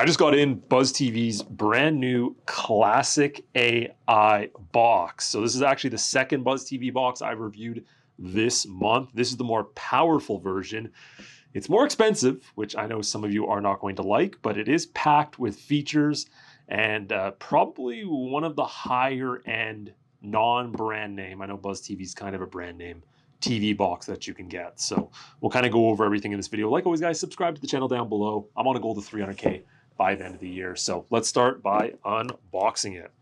I just got in Buzz TV's brand new classic AI box. So this is actually the second Buzz TV box I've reviewed this month. This is the more powerful version. It's more expensive, which I know some of you are not going to like, but it is packed with features and probably one of the higher end non-brand name. I know Buzz TV is kind of a brand name TV box that you can get. So we'll kind of go over everything in this video. Like always, guys, subscribe to the channel down below. I'm on a goal to 300K by the end of the year. So let's start by unboxing it.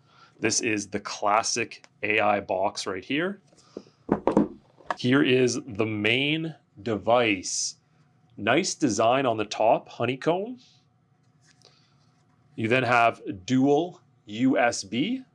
This is the classic AI box right here. Here is the main device. Nice design on the top, honeycomb. You then have dual USB.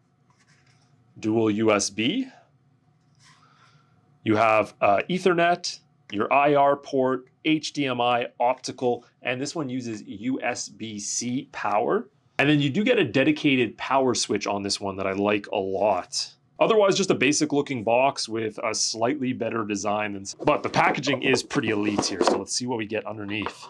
You have Ethernet, your IR port, HDMI, optical, and this one uses USB-C power. And then you do get a dedicated power switch on this one that I like a lot. Otherwise, just a basic looking box with a slightly better design. But the packaging is pretty elite here, so let's see what we get underneath.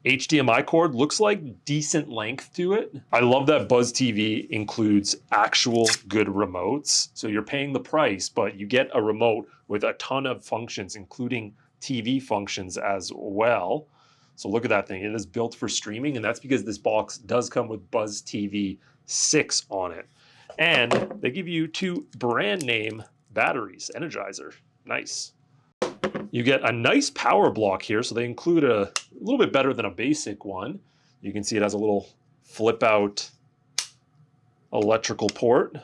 HDMI cord looks like decent length to it. I love that Buzz TV includes actual good remotes. So you're paying the price, but you get a remote with a ton of functions, including TV functions as well. So look at that thing. It is built for streaming, and that's because this box does come with Buzz TV 6 on it. And they give you 2 brand name batteries, Energizer. Nice. You get a nice power block here, so they include a little bit better than a basic one. You can see it has a little flip out electrical port.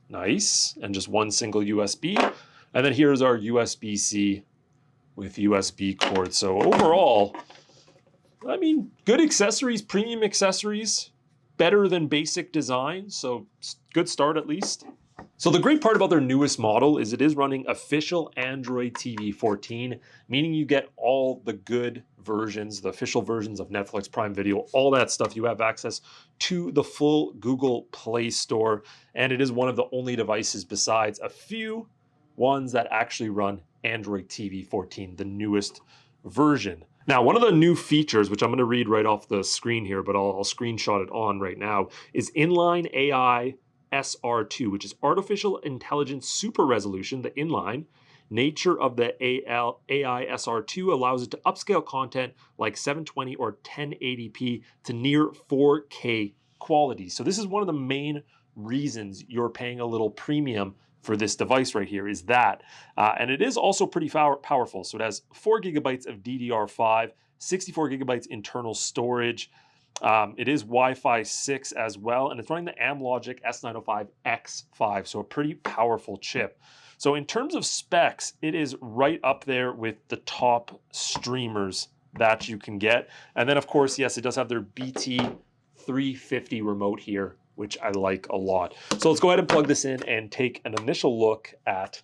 Nice. And just one single USB. And then here's our USB-C with USB cord. So overall, I mean, good accessories, premium accessories, better than basic design. So good start at least. So the great part about their newest model is it is running official Android TV 14, meaning you get all the good versions, the official versions of Netflix, Prime Video, all that stuff. You have access to the full Google Play Store, and it is one of the only devices besides a few ones that actually run Android TV 14, the newest version. Now, one of the new features, which I'm going to read right off the screen here, but I'll screenshot it on right now, is inline AI SR2, which is artificial intelligence super resolution, the inline nature of the AI SR2 allows it to upscale content like 720 or 1080p to near 4K quality. So this is one of the main reasons you're paying a little premium for this device right here is that. And it is also pretty powerful. So it has 4 gigabytes of DDR5, 64 gigabytes internal storage. It is Wi-Fi 6 as well, and it's running the Amlogic S905X5, so a pretty powerful chip. So in terms of specs, it is right up there with the top streamers that you can get. And then, of course, yes, it does have their BT350 remote here, which I like a lot. So let's go ahead and plug this in and take an initial look at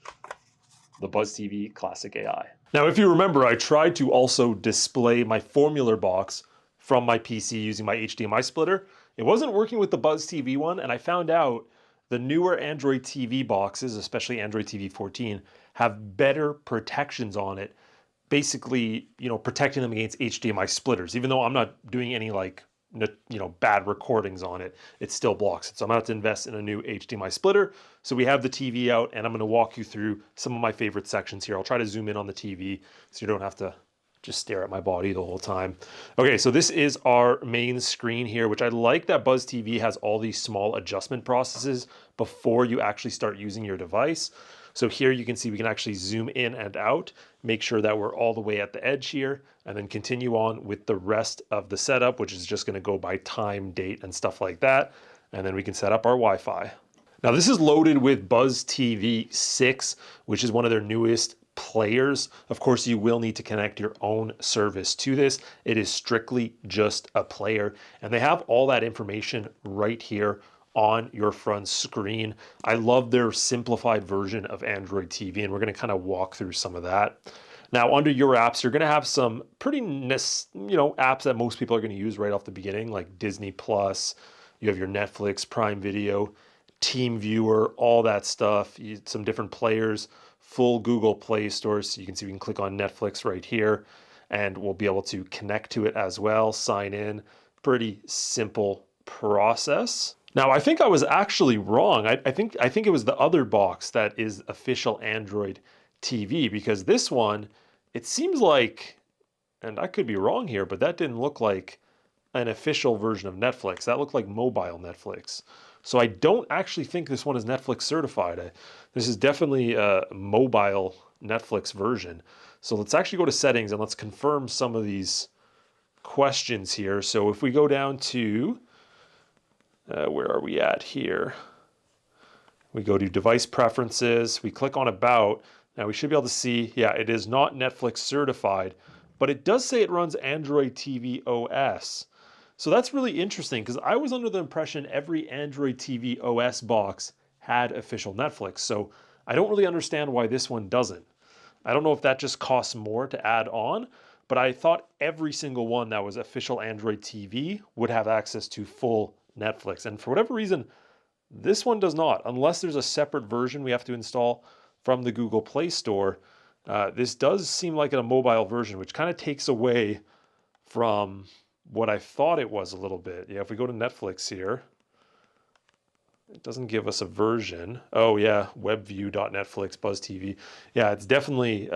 the Buzz TV Classic AI. Now, if you remember, I tried to also display my Formula box from my PC using my HDMI splitter. It wasn't working with the Buzz TV one, and I found out the newer Android TV boxes, especially Android TV 14, have better protections on it, basically, you know, protecting them against HDMI splitters. Even though I'm not doing any bad recordings on it, it still blocks it. So I'm gonna have to invest in a new HDMI splitter. So we have the TV out, and I'm gonna walk you through some of my favorite sections here. I'll try to zoom in on the TV so you don't have to just stare at my body the whole time. Okay, so this is our main screen here, which I like that Buzz TV has all these small adjustment processes before you actually start using your device. So here you can see we can actually zoom in and out, make sure that we're all the way at the edge here, and then continue on with the rest of the setup, which is just gonna go by time, date, and stuff like that. And then we can set up our Wi-Fi. Now this is loaded with Buzz TV 6, which is one of their newest players. Of course, you will need to connect your own service to this. It is strictly just a player, and they have all that information right here on your front screen. I love their simplified version of Android TV, and we're going to kind of walk through some of that. Now, under your apps, you're going to have some pretty apps that most people are going to use right off the beginning, like Disney Plus. You have your Netflix, Prime Video, Team Viewer, all that stuff. Some different players, full Google Play Store. So you can see we can click on Netflix right here, and we'll be able to connect to it as well, sign in, pretty simple process. Now, I think I was actually wrong. I think it was the other box that is official Android TV, because this one, it seems like, and I could be wrong here, but that didn't look like an official version of Netflix. That looked like mobile Netflix. So I don't actually think this one is Netflix certified. This is definitely a mobile Netflix version. So let's actually go to settings and let's confirm some of these questions here. So if we go down to, where are we at here? We go to device preferences, we click on about. Now we should be able to see, yeah, it is not Netflix certified, but it does say it runs Android TV OS. So that's really interesting, because I was under the impression every Android TV OS box had official Netflix. So I don't really understand why this one doesn't. I don't know if that just costs more to add on, but I thought every single one that was official Android TV would have access to full Netflix. And for whatever reason, this one does not, unless there's a separate version we have to install from the Google Play Store. This does seem like a mobile version, which kind of takes away from what I thought it was a little bit. Yeah, if we go to Netflix here, it doesn't give us a version. Oh yeah, webview.netflix, Buzz TV. Yeah, it's definitely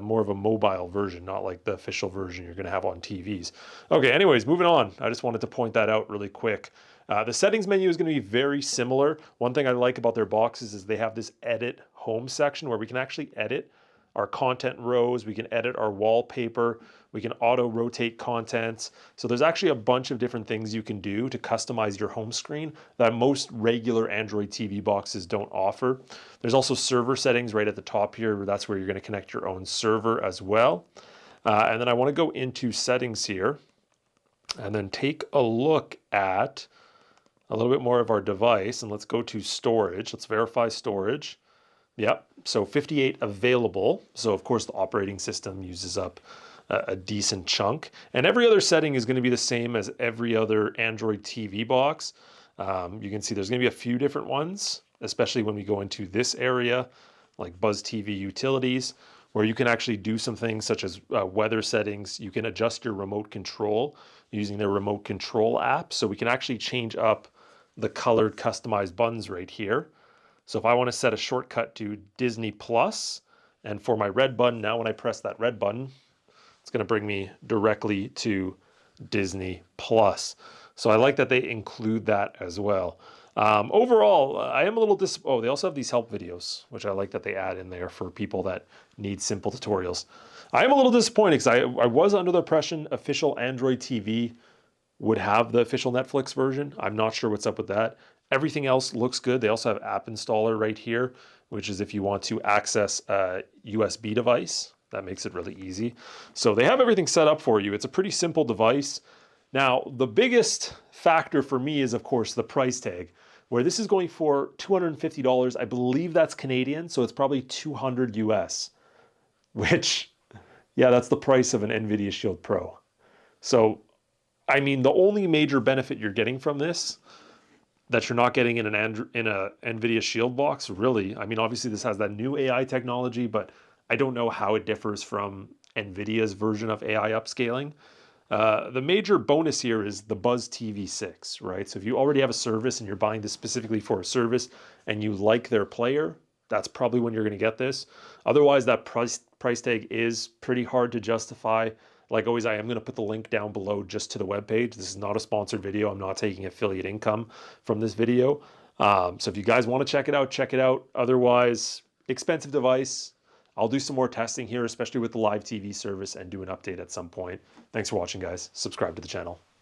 more of a mobile version, not like the official version you're gonna have on TVs. Okay, anyways, moving on. I just wanted to point that out really quick. The settings menu is gonna be very similar. One thing I like about their boxes is they have this edit home section where we can actually edit our content rows, we can edit our wallpaper, we can auto rotate contents. So there's actually a bunch of different things you can do to customize your home screen that most regular Android TV boxes don't offer. There's also server settings right at the top here. That's where you're going to connect your own server as well. And then I want to go into settings here and then take a look at a little bit more of our device, and let's go to storage. Let's verify storage. Yep, so 58 available. So of course the operating system uses up a decent chunk. And every other setting is going to be the same as every other Android TV box. You can see there's going to be a few different ones, especially when we go into this area, like Buzz TV utilities, where you can actually do some things such as weather settings. You can adjust your remote control using their remote control app. So we can actually change up the colored customized buttons right here. So if I want to set a shortcut to Disney Plus, and for my red button, now when I press that red button, it's going to bring me directly to Disney Plus. So I like that they include that as well. Overall, I am a little oh, they also have these help videos, which I like that they add in there for people that need simple tutorials. I am a little disappointed because I was under the impression official Android TV would have the official Netflix version. I'm not sure what's up with that. Everything else looks good. They also have app installer right here, which is if you want to access a USB device. That makes it really easy. So they have everything set up for you. It's a pretty simple device. Now, the biggest factor for me is, of course, the price tag, where this is going for $250. I believe that's Canadian, so it's probably 200 US, which, yeah, that's the price of an NVIDIA Shield Pro. So, I mean, the only major benefit you're getting from this that you're not getting in a NVIDIA Shield box, really. I mean, obviously this has that new AI technology, but I don't know how it differs from NVIDIA's version of AI upscaling. The major bonus here is the Buzz TV 6, right? So if you already have a service and you're buying this specifically for a service and you like their player, that's probably when you're going to get this. Otherwise, that price tag is pretty hard to justify. Like always, I am going to put the link down below just to the webpage. This is not a sponsored video. I'm not taking affiliate income from this video. So if you guys want to check it out, check it out. Otherwise, expensive device. I'll do some more testing here, especially with the live TV service, and do an update at some point. Thanks for watching, guys. Subscribe to the channel.